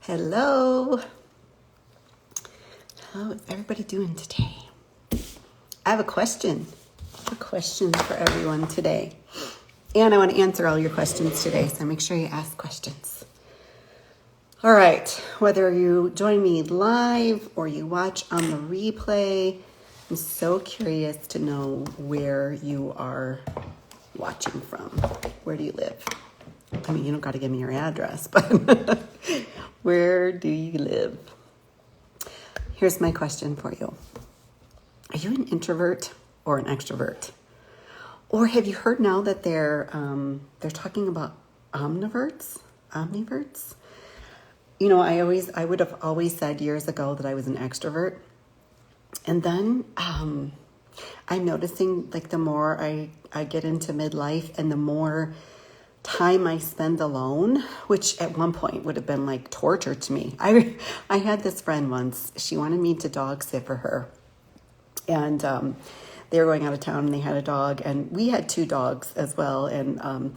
Hello. How is everybody doing today? I have a question for everyone today. And I want to answer all your questions today, so make sure you ask questions. All right, whether you join me live or you watch on the replay, I'm so curious to know where you are watching from. Where do you live? I mean, you don't got to give me your address, but where do you live? Here's my question for you. Are you an introvert or an extrovert? Or have you heard now that they're talking about omniverts? You know, I would have always said years ago that I was an extrovert. And then I'm noticing like the more I get into midlife and the more time I spend alone, which at one point would have been like torture to me. I had this friend once, she wanted me to dog sit for her. And they were going out of town and they had a dog, and we had two dogs as well. And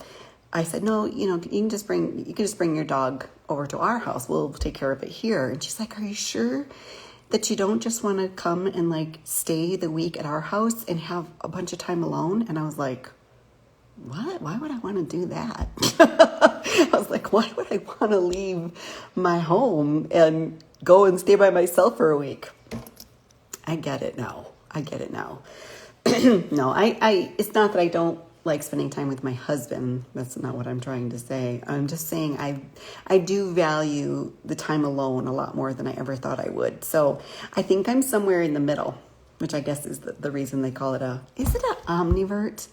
I said, no, you can just bring your dog over to our house. We'll take care of it here. And she's like, are you sure that you don't just want to come and like stay the week at our house and have a bunch of time alone? And I was like, what? Why would I want to do that? I was like, why would I want to leave my home and go and stay by myself for a week? I get it now. No, it's not that I don't like spending time with my husband. That's not what I'm trying to say. I'm just saying I do value the time alone a lot more than I ever thought I would. So I think I'm somewhere in the middle, which I guess is the reason they call it is it an omnivert?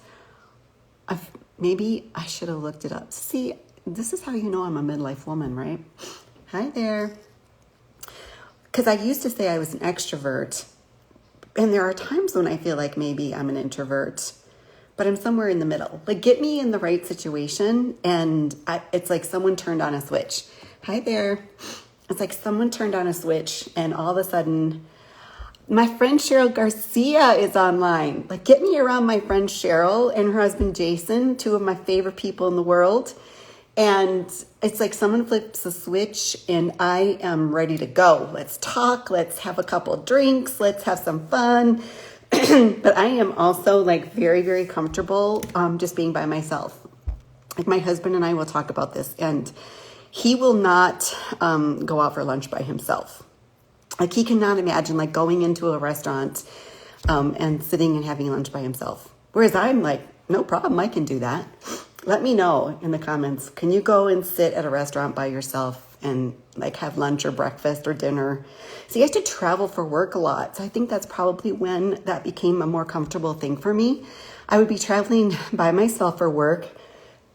Maybe I should have looked it up. See, this is how you know I'm a midlife woman, right? Hi there. Because I used to say I was an extrovert, and there are times when I feel like maybe I'm an introvert, but I'm somewhere in the middle. Like, get me in the right situation, and it's like someone turned on a switch. Hi there. It's like someone turned on a switch, and all of a sudden, my friend Cheryl Garcia is online. Like, get me around my friend Cheryl and her husband Jason, two of my favorite people in the world. And it's like someone flips a switch and I am ready to go. Let's talk. Let's have a couple drinks. Let's have some fun. But I am also like very, very comfortable just being by myself. Like, my husband and I will talk about this, and he will not go out for lunch by himself. Like, he cannot imagine like going into a restaurant and sitting and having lunch by himself. Whereas I'm like, no problem, I can do that. Let me know in the comments. Can you go and sit at a restaurant by yourself and like have lunch or breakfast or dinner? So you have to travel for work a lot. So I think that's probably when that became a more comfortable thing for me. I would be traveling by myself for work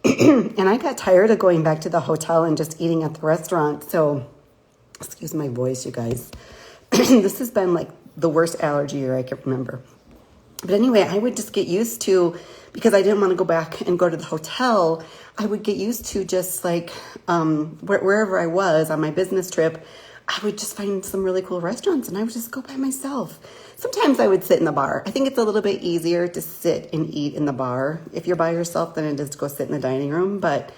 and I got tired of going back to the hotel and just eating at the restaurant. So excuse my voice, you guys. This has been like the worst allergy year I can remember. But anyway, I would just get used to, because I didn't want to go back and go to the hotel, I would get used to just like wherever I was on my business trip, I would just find some really cool restaurants and I would just go by myself. Sometimes I would sit in the bar. I think it's a little bit easier to sit and eat in the bar if you're by yourself than it is to go sit in the dining room. But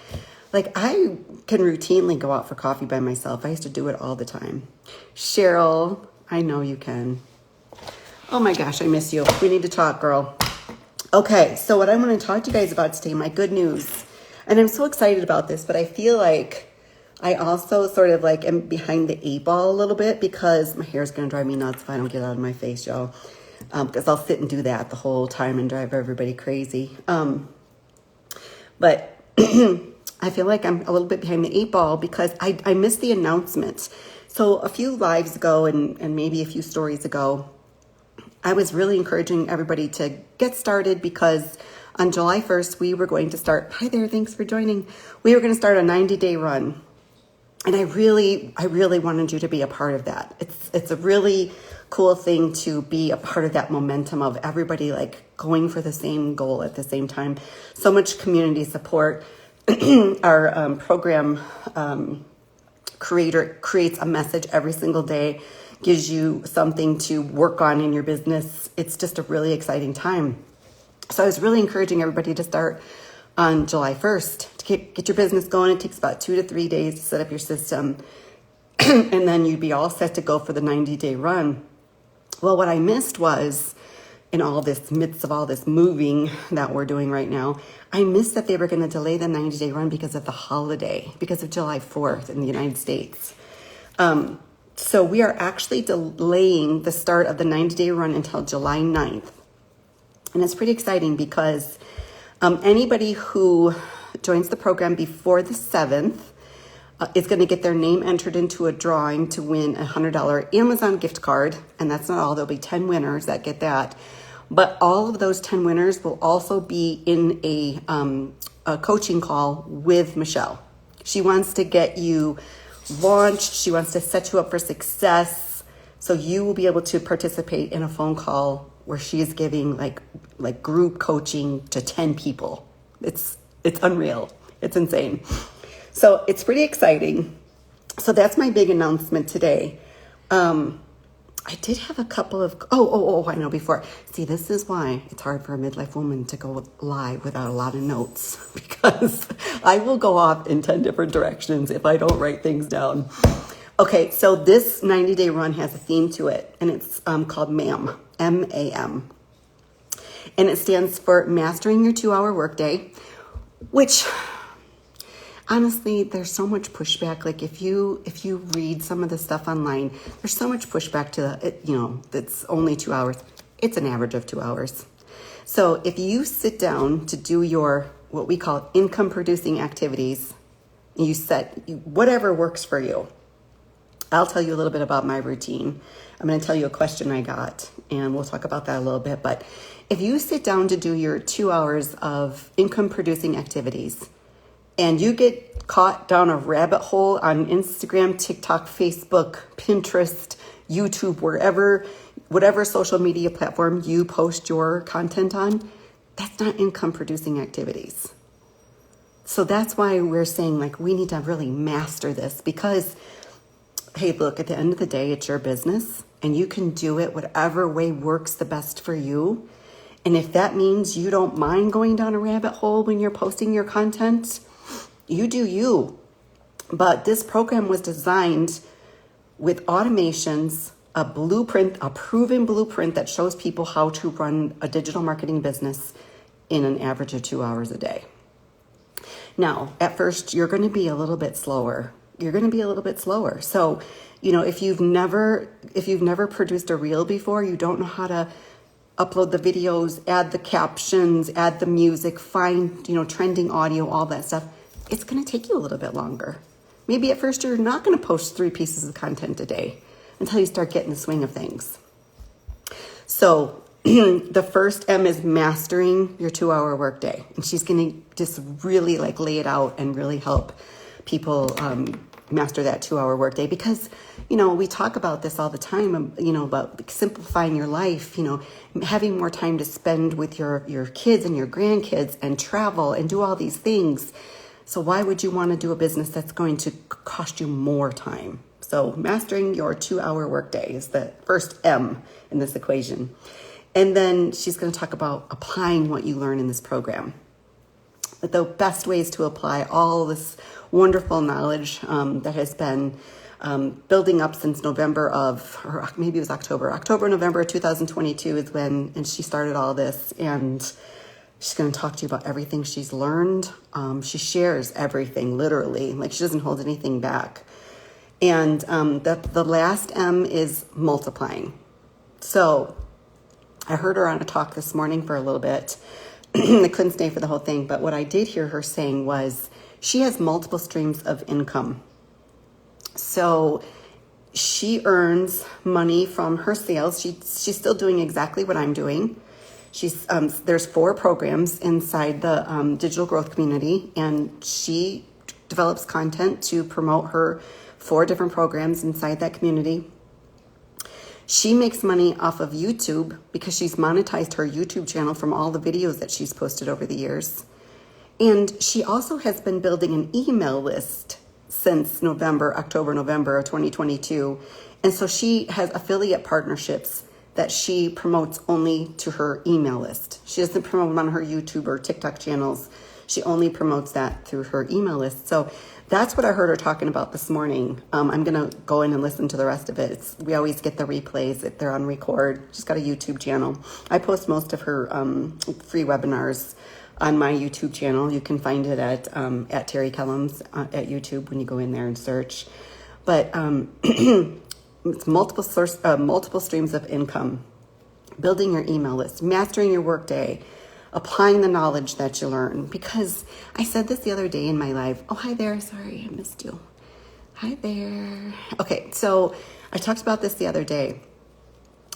like, I can routinely go out for coffee by myself. I used to do it all the time. Cheryl, I know you can. Oh my gosh, I miss you. We need to talk, girl. Okay, so what I want to talk to you guys about today, my good news. And I'm so excited about this, but I feel like I also sort of like am behind the 8 ball a little bit because my hair is going to drive me nuts if I don't get it out of my face, y'all. Because I'll sit and do that the whole time and drive everybody crazy. But I feel like I'm a little bit behind the 8 ball because I missed the announcement. So a few lives ago and maybe a few stories ago, I was really encouraging everybody to get started because on July 1st, we were going to start, hi there, thanks for joining. We were going to start a 90-day run. And I really wanted you to be a part of that. It's a really cool thing to be a part of that momentum of everybody like going for the same goal at the same time. So much community support. Our program creator creates a message every single day, gives you something to work on in your business. It's just a really exciting time. So I was really encouraging everybody to start on July 1st to get your business going. It takes about 2 to 3 days to set up your system. and then you'd be all set to go for the 90-day run. Well, what I missed was, in all this midst of all this moving that we're doing right now, I missed that they were going to delay the 90-day run because of the holiday, because of July 4th in the United States. So we are actually delaying the start of the 90-day run until July 9th. And it's pretty exciting because anybody who joins the program before the 7th is going to get their name entered into a drawing to win a $100 Amazon gift card. And that's not all. There'll be 10 winners that get that. But all of those 10 winners will also be in a coaching call with Michelle. She wants to get you launched. She wants to set you up for success. So you will be able to participate in a phone call where she is giving like group coaching to 10 people. It's unreal. It's insane. So it's pretty exciting. So that's my big announcement today. I did have a couple of, I know before. See, this is why it's hard for a midlife woman to go live without a lot of notes, because I will go off in 10 different directions if I don't write things down. Okay, so this 90-day run has a theme to it, and it's called MAM, M-A-M. And it stands for Mastering Your 2-Hour Workday, which honestly, there's so much pushback. Like if you read some of the stuff online, there's so much pushback to it, it's only 2 hours. It's an average of 2 hours. So if you sit down to do your, what we call income producing activities, you set whatever works for you. I'll tell you a little bit about my routine. I'm going to tell you a question I got, and we'll talk about that a little bit. But if you sit down to do your 2 hours of income producing activities, and you get caught down a rabbit hole on Instagram, TikTok, Facebook, Pinterest, YouTube, whatever social media platform you post your content on, that's not income producing activities. So that's why we're saying we need to really master this, because hey, look, at the end of the day, it's your business and you can do it whatever way works the best for you. And if that means you don't mind going down a rabbit hole when you're posting your content, you do you. But this program was designed with automations, a blueprint, a proven blueprint that shows people how to run a digital marketing business in an average of 2 hours a day. Now, at first, you're going to be a little bit slower. So, if you've never produced a reel before, you don't know how to upload the videos, add the captions, add the music, find, trending audio, all that stuff. It's going to take you a little bit longer. Maybe at first you're not going to post 3 pieces of content a day until you start getting the swing of things. So the first M is mastering your 2-hour workday. And she's going to just really lay it out and really help people master that 2-hour workday, because, we talk about this all the time, about simplifying your life, having more time to spend with your kids and your grandkids and travel and do all these things. So why would you want to do a business that's going to cost you more time? So mastering your 2-hour workday is the first M in this equation. And then she's going to talk about applying what you learn in this program. The best ways to apply all this wonderful knowledge that has been building up since November or maybe it was October, November 2022 is when, and she started all this, and she's going to talk to you about everything she's learned. She shares everything, literally. She doesn't hold anything back. And the last M is multiplying. So I heard her on a talk this morning for a little bit. I couldn't stay for the whole thing, but what I did hear her saying was she has multiple streams of income. So she earns money from her sales. She's still doing exactly what I'm doing. There's 4 programs inside the digital growth community, and she develops content to promote her 4 different programs inside that community. She makes money off of YouTube because she's monetized her YouTube channel from all the videos that she's posted over the years. And she also has been building an email list since October, November of 2022. And so she has affiliate partnerships that she promotes only to her email list. She doesn't promote them on her YouTube or TikTok channels. She only promotes that through her email list. So that's what I heard her talking about this morning. I'm going to go in and listen to the rest of it. We always get the replays if they're on record. She's got a YouTube channel. I post most of her free webinars on my YouTube channel. You can find it at Terry Kellums at YouTube when you go in there and search. But it's multiple streams of income, building your email list, mastering your workday, applying the knowledge that you learn. Because I said this the other day in my live. Oh, hi there. Sorry, I missed you. Hi there. Okay, so I talked about this the other day.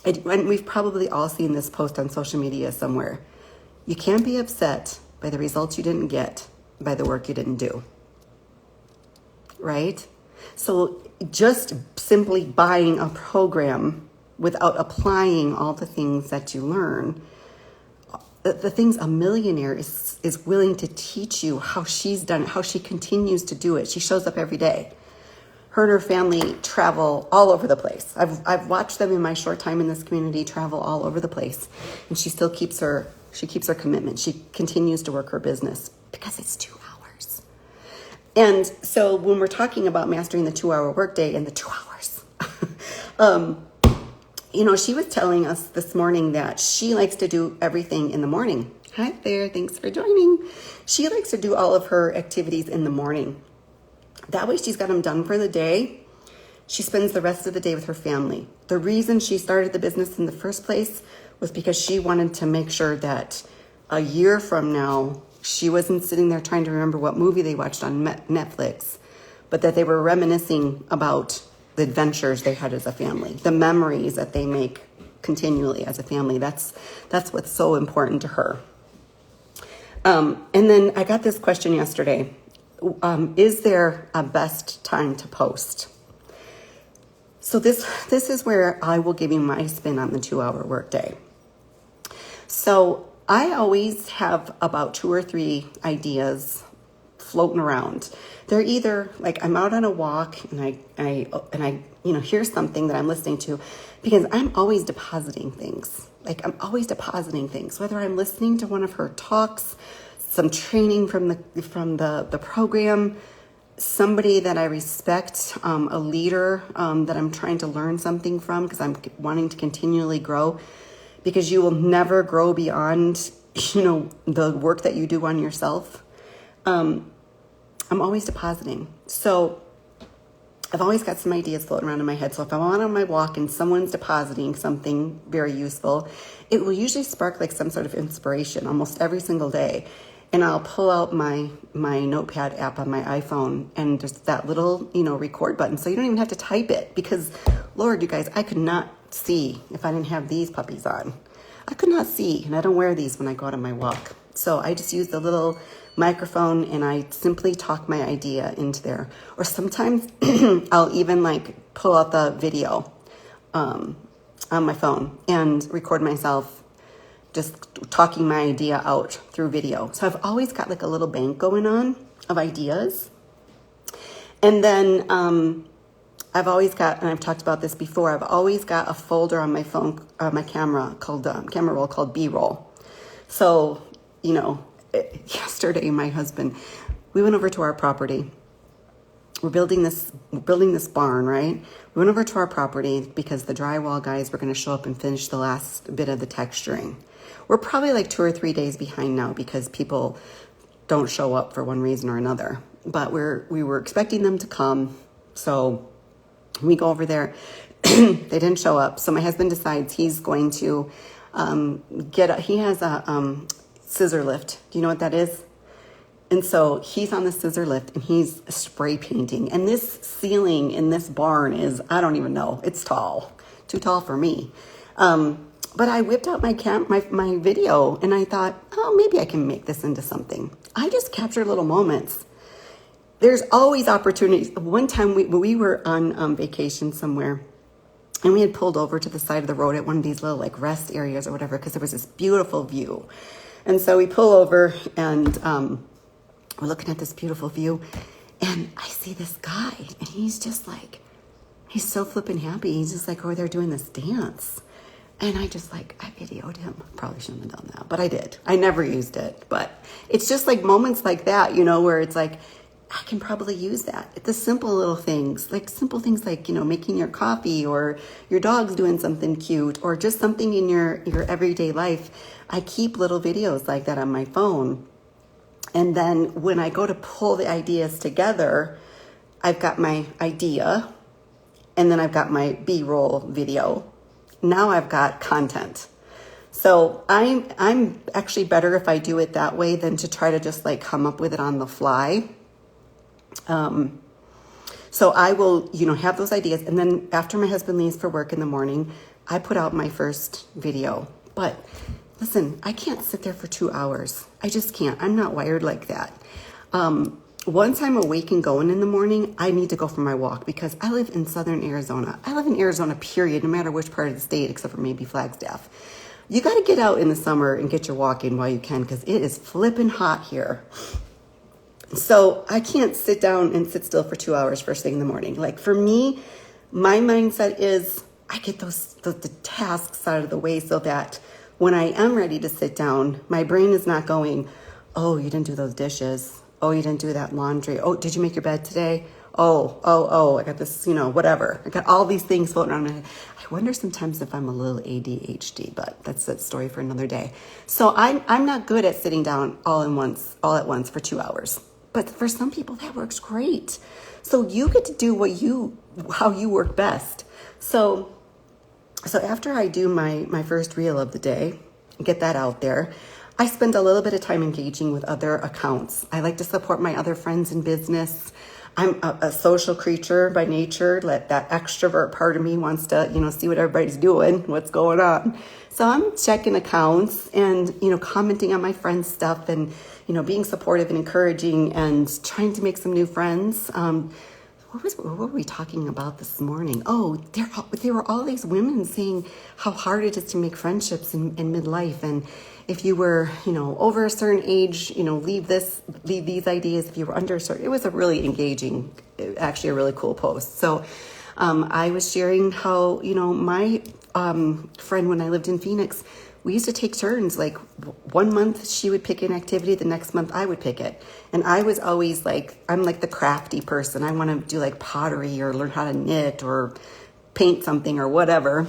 And we've probably all seen this post on social media somewhere. You can't be upset by the results you didn't get by the work you didn't do. Right? So just simply buying a program without applying all the things that you learn, the things a millionaire is willing to teach you how she's done it, how she continues to do it. She shows up every day. Her and her family travel all over the place. I've watched them in my short time in this community travel all over the place, and she still keeps her commitment. She continues to work her business because it's 2 hours. And so when we're talking about mastering the 2-hour workday and the 2 hours, she was telling us this morning that she likes to do everything in the morning. Hi there, thanks for joining. She likes to do all of her activities in the morning. That way she's got them done for the day. She spends the rest of the day with her family. The reason she started the business in the first place was because she wanted to make sure that a year from now, she wasn't sitting there trying to remember what movie they watched on Netflix, but that they were reminiscing about the adventures they had as a family, the memories that they make continually as a family. That's what's so important to her. And then I got this question yesterday. Is there a best time to post? So this is where I will give you my spin on the 2-hour workday. So I always have about 2 or 3 ideas floating around. They're either like I'm out on a walk and I hear something that I'm listening to, because I'm always depositing things. Like I'm always depositing things, whether I'm listening to one of her talks, some training from the program, somebody that I respect, a leader that I'm trying to learn something from because I'm wanting to continually grow, because you will never grow beyond, the work that you do on yourself. I'm always depositing. So I've always got some ideas floating around in my head. So if I'm on my walk and someone's depositing something very useful, it will usually spark like some sort of inspiration almost every single day. And I'll pull out my notepad app on my iPhone, and there's that little, record button. So you don't even have to type it, because Lord, you guys, I could not see if I didn't have these puppies on. I could not see, and I don't wear these when I go out on my walk. So I just use the little microphone and I simply talk my idea into there. Or sometimes I'll even pull out the video on my phone and record myself just talking my idea out through video. So I've always got a little bank going on of ideas. And then I've always got, and I've talked about this before, I've always got a folder on my phone, my camera camera roll called B-roll. So, yesterday, my husband, we went over to our property. We're building this barn, right? We went over to our property because the drywall guys were going to show up and finish the last bit of the texturing. We're probably 2 or 3 days behind now because people don't show up for one reason or another. But we were expecting them to come, so we go over there. They didn't show up, so my husband decides he's going to he has a scissor lift. Do you know what that is? And so he's on the scissor lift and he's spray painting. And this ceiling in this barn is, I don't even know, it's tall, too tall for me. But I whipped out my video and I thought, oh, maybe I can make this into something. I just capture little moments. There's always opportunities. One time we were on vacation somewhere, and we had pulled over to the side of the road at one of these little rest areas or whatever, because there was this beautiful view. And so we pull over and we're looking at this beautiful view, and I see this guy, and he's just he's so flippin' happy. He's just over there doing this dance. And I just I videoed him. Probably shouldn't have done that, but I did. I never used it. But it's just moments like that, where it's I can probably use that. The simple little things, like, making your coffee, or your dog's doing something cute, or just something in your everyday life. I keep little videos like that on my phone. And then when I go to pull the ideas together, I've got my idea, and then I've got my B-roll video. Now I've got content. So I'm actually better if I do it that way than to try to just like come up with it on the fly. So I will, have those ideas. And then after my husband leaves for work in the morning, I put out my first video. But listen, I can't sit there for 2 hours. I just can't. I'm not wired like that. Once I'm awake and going in the morning, I need to go for my walk because I live in southern Arizona. I live in Arizona, period, no matter which part of the state, except for maybe Flagstaff. You got to get out in the summer and get your walk in while you can because it is flipping hot here. So I can't sit down and sit still for 2 hours first thing in the morning. Like for me, my mindset is I get the tasks out of the way so that when I am ready to sit down, my brain is not going, oh, you didn't do those dishes. Oh, you didn't do that laundry. Oh, did you make your bed today? Oh, I got this, whatever. I got all these things floating around. I wonder sometimes if I'm a little ADHD, but that's a story for another day. So I'm not good at sitting down all at once for 2 hours. But for some people that works great. So you get to do how you work best. So after I do my first reel of the day, get that out there, I spend a little bit of time engaging with other accounts. I like to support my other friends in business. I'm a social creature by nature. That extrovert part of me wants to, see what everybody's doing, what's going on. So I'm checking accounts and, commenting on my friends' stuff and, being supportive and encouraging and trying to make some new friends. What were we talking about this morning? Oh, there were all these women saying how hard it is to make friendships in midlife. And if you were, over a certain age, leave these ideas. If you were under a certain, it was a really engaging, actually a really cool post. So I was sharing how, my friend, when I lived in Phoenix, we used to take turns. Like 1 month she would pick an activity, the next month I would pick it. And I was always like, I'm like the crafty person. I want to do like pottery or learn how to knit or paint something or whatever.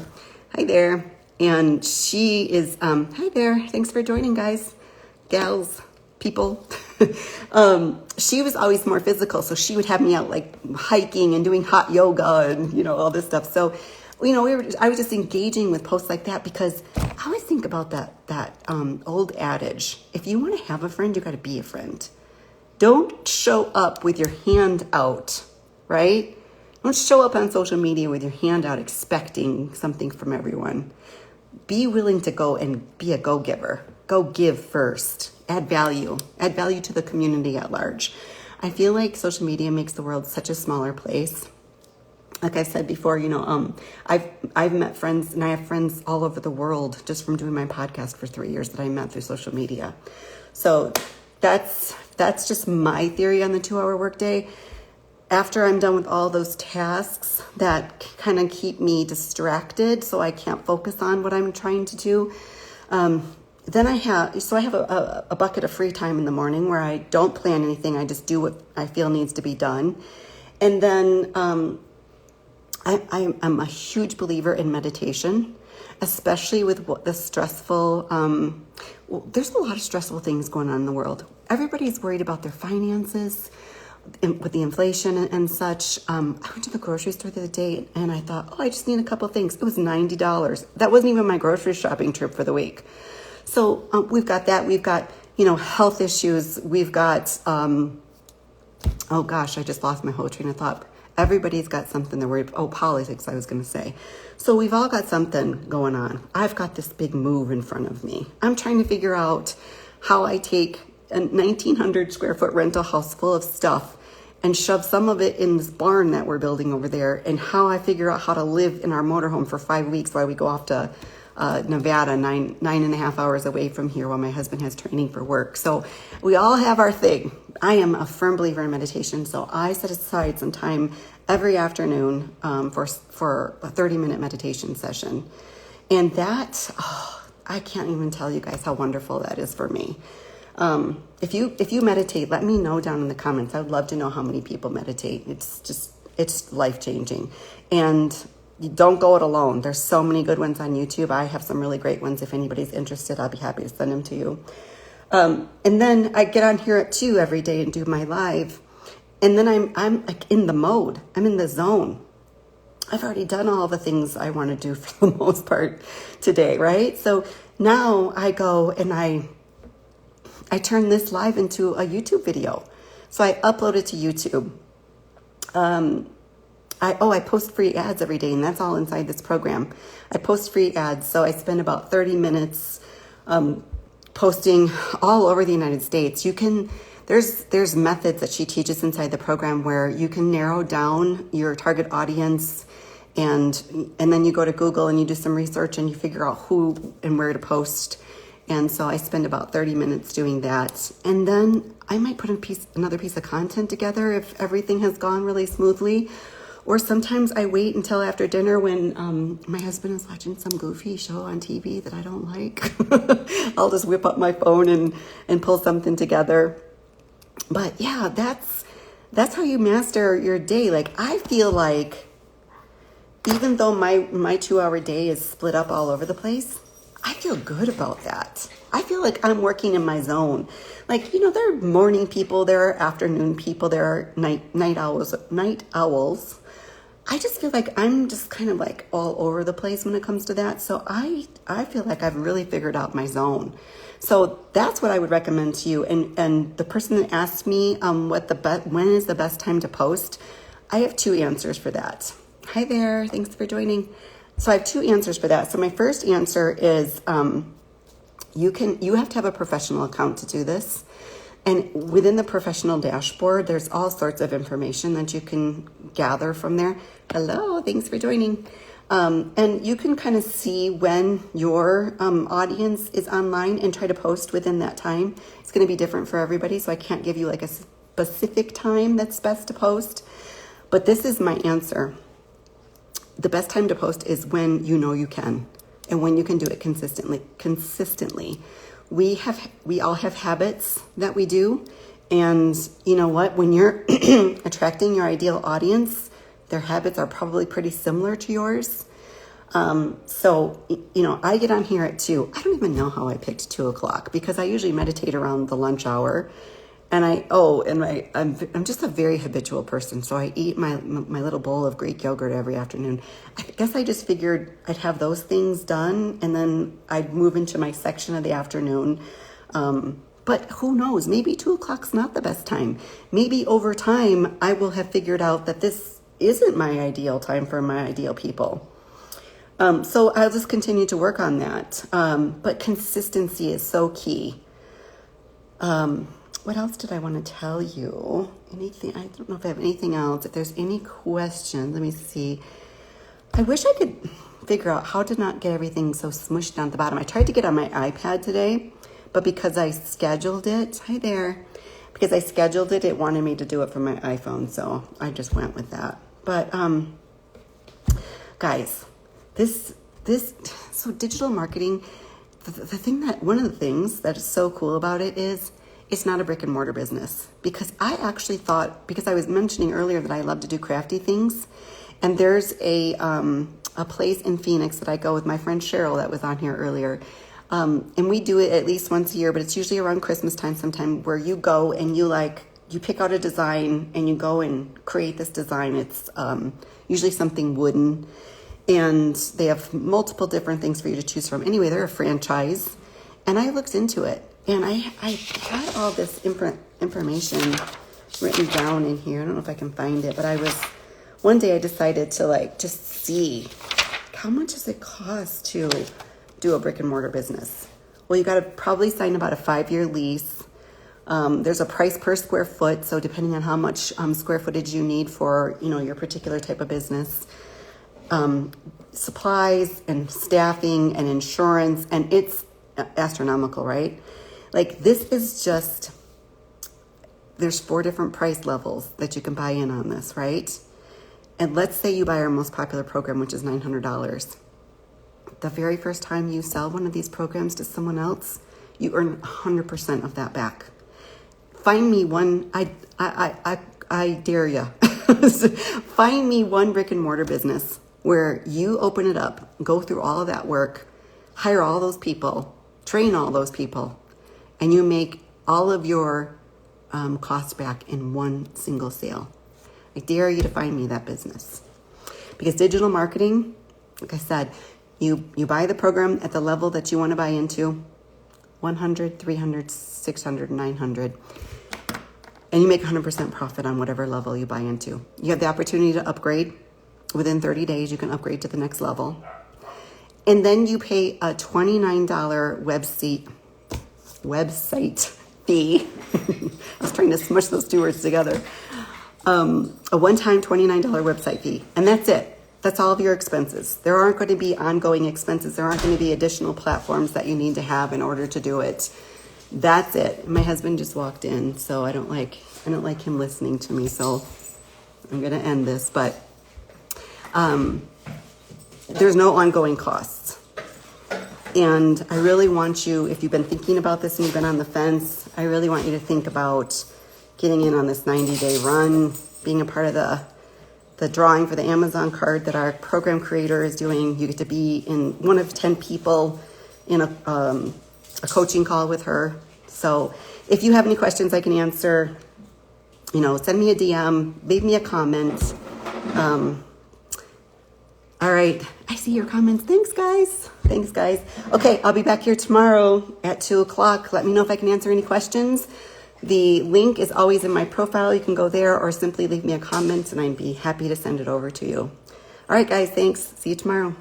Hi there. And she is, hi there. Thanks for joining, guys, gals, people. She was always more physical. So she would have me out like hiking and doing hot yoga and, all this stuff. So I was just engaging with posts like that because I always think about that old adage. If you want to have a friend, you got to be a friend. Don't show up with your hand out, right? Don't show up on social media with your hand out expecting something from everyone. Be willing to go and be a go-giver. Go give first. Add value to the community at large. I feel like social media makes the world such a smaller place. Like I said before, I've met friends and I have friends all over the world just from doing my podcast for 3 years that I met through social media. So that's just my theory on the 2-hour workday. After I'm done with all those tasks that kind of keep me distracted so I can't focus on what I'm trying to do, then I have a bucket of free time in the morning where I don't plan anything. I just do what I feel needs to be done. And then I'm a huge believer in meditation, especially with the stressful, there's a lot of stressful things going on in the world. Everybody's worried about their finances with the inflation and such. I went to the grocery store the other day and I thought, I just need a couple things. It was $90. That wasn't even my grocery shopping trip for the week. So we've got that. We've got, health issues. We've got, I just lost my whole train of thought. Everybody's got something they're worried about. Oh, politics, I was going to say. So we've all got something going on. I've got this big move in front of me. I'm trying to figure out how I take a 1,900 square foot rental house full of stuff and shove some of it in this barn that we're building over there, and how I figure out how to live in our motorhome for 5 weeks while we go off to Nevada, nine and a half hours away from here while my husband has training for work. So we all have our thing. I am a firm believer in meditation. So I set aside some time every afternoon for a 30-minute meditation session. And that, I can't even tell you guys how wonderful that is for me. If you meditate, let me know down in the comments. I would love to know how many people meditate. It's life-changing. And you don't go it alone. There's so many good ones on YouTube. I have some really great ones. If anybody's interested, I'll be happy to send them to you. And then I get on here at 2 every day and do my live. And then I'm like in the mode. I'm in the zone. I've already done all the things I want to do for the most part today, right? So now I go and I turn this live into a YouTube video. So I upload it to YouTube. I post free ads every day, and that's all inside this program. I post free ads, so I spend about 30 minutes posting all over the United States. There's methods that she teaches inside the program where you can narrow down your target audience, and then you go to Google and you do some research and you figure out who and where to post. And so I spend about 30 minutes doing that. And then I might put another piece of content together if everything has gone really smoothly. Or sometimes I wait until after dinner when my husband is watching some goofy show on TV that I don't like. I'll just whip up my phone and pull something together. But yeah, that's how you master your day. Like, I feel like even though my 2-hour day is split up all over the place, I feel good about that. I feel like I'm working in my zone. Like, there are morning people, there are afternoon people, there are night owls. I just feel like I'm just kind of like all over the place when it comes to that. So I feel like I've really figured out my zone. So that's what I would recommend to you. And the person that asked me when is the best time to post, I have 2 answers for that. Hi there, thanks for joining. So I have 2 answers for that. So my first answer is you have to have a professional account to do this. And within the professional dashboard, there's all sorts of information that you can gather from there. Hello, thanks for joining. And you can kind of see when your audience is online and try to post within that time. It's going to be different for everybody, so I can't give you like a specific time that's best to post. But this is my answer. The best time to post is when you can, and when you can do it consistently. We all have habits that we do, and you know what? When you're attracting your ideal audience, their habits are probably pretty similar to yours. So I get on here at 2. I don't even know how I picked 2:00 because I usually meditate around the lunch hour. And I'm just a very habitual person. So I eat my little bowl of Greek yogurt every afternoon. I guess I just figured I'd have those things done and then I'd move into my section of the afternoon. But who knows? Maybe 2:00's not the best time. Maybe over time I will have figured out that this isn't my ideal time for my ideal people. So I'll just continue to work on that. But consistency is so key. What else did I want to tell you? Anything? I don't know if I have anything else. If there's any questions, let me see. I wish I could figure out how to not get everything so smushed down at the bottom. I tried to get on my iPad today, but because I scheduled it, hi there, because I scheduled it, it wanted me to do it from my iPhone, so I just went with that. But guys, so digital marketing, one of the things that is so cool about it is it's not a brick and mortar business. Because I actually thought, because I was mentioning earlier that I love to do crafty things, and there's a place in Phoenix that I go with my friend Cheryl that was on here earlier. And we do it at least once a year, but it's usually around Christmas time sometime, where you go and you pick out a design and you go and create this design. It's usually something wooden, and they have multiple different things for you to choose from. Anyway, they're a franchise, and I looked into it, and I had all this information written down in here. I don't know if I can find it, but one day I decided to just see how much does it cost to do a brick and mortar business. Well, you got to probably sign about a 5-year lease. There's a price per square foot, so depending on how much square footage you need for your particular type of business, supplies and staffing and insurance, and it's astronomical, right? This is just, there's 4 different price levels that you can buy in on this, right? And let's say you buy our most popular program, which is $900. The very first time you sell one of these programs to someone else, you earn 100% of that back. Find me one, I dare you. Find me one brick and mortar business where you open it up, go through all of that work, hire all those people, train all those people, and you make all of your costs back in one single sale. I dare you to find me that business. Because digital marketing, like I said, you buy the program at the level that you want to buy into, 100, 300, 600, 900, and you make 100% profit on whatever level you buy into. You have the opportunity to upgrade. Within 30 days, you can upgrade to the next level. And then you pay a $29 website fee. I was trying to smush those two words together. A one-time $29 website fee. And that's it. That's all of your expenses. There aren't going to be ongoing expenses. There aren't going to be additional platforms that you need to have in order to do it. That's it. My husband just walked in, so I don't like him listening to me, so I'm going to end this. But there's no ongoing costs. And I really want you, if you've been thinking about this and you've been on the fence, I really want you to think about getting in on this 90-day run, being a part of the drawing for the Amazon card that our program creator is doing. You get to be in one of 10 people in a coaching call with her. So if you have any questions I can answer, send me a DM, leave me a comment. All right. I see your comments. Thanks, guys. Okay. I'll be back here tomorrow at 2:00. Let me know if I can answer any questions. The link is always in my profile. You can go there or simply leave me a comment and I'd be happy to send it over to you. All right, guys. Thanks. See you tomorrow.